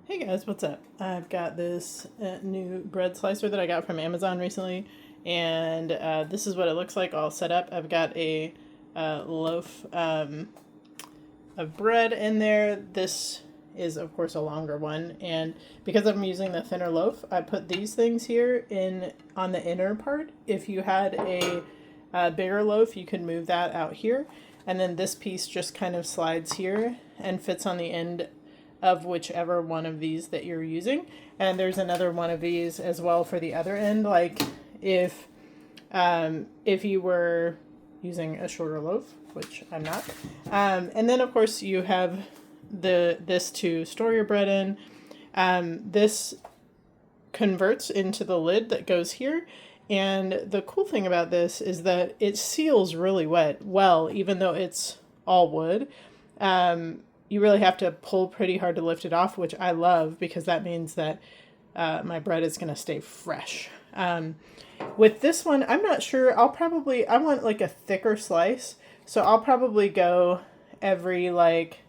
Hey guys, what's up? I've got this new bread slicer that I got from Amazon recently, and this is what it looks like all set up. I've got a loaf of bread in there. This is, of course, a longer one, and because I'm using the thinner loaf, I put these things here in on the inner part. If you had a bigger loaf, you could move that out here, and then this piece just kind of slides here and fits on the end of whichever one of these that you're using. And there's another one of these as well for the other end, like if you were using a shorter loaf, which I'm not. And then of course you have this to store your bread in. This converts into the lid that goes here. And the cool thing about this is that it seals really well, even though it's all wood. You really have to pull pretty hard to lift it off, which I love because that means that my bread is going to stay fresh. With this one, I'm not sure. I want like a thicker slice. So I'll probably go every like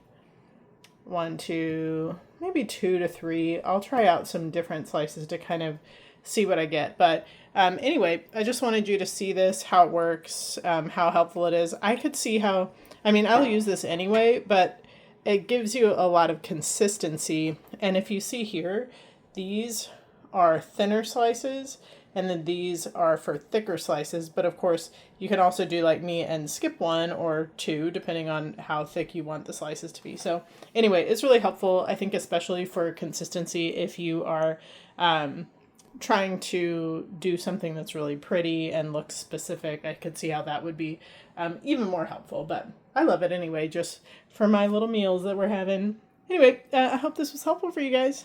1, 2, maybe 2 to 3. I'll try out some different slices to kind of see what I get. But anyway, I just wanted you to see this, how it works, how helpful it is. I could see how, I'll use this anyway, but it gives you a lot of consistency. And if you see here, these are thinner slices, and then these are for thicker slices. But of course, you can also do like me and skip 1 or 2, depending on how thick you want the slices to be. So anyway, it's really helpful, I think, especially for consistency if you are trying to do something that's really pretty and looks specific. I could see how that would be even more helpful, but I love it anyway, just for my little meals that we're having. Anyway, I hope this was helpful for you guys.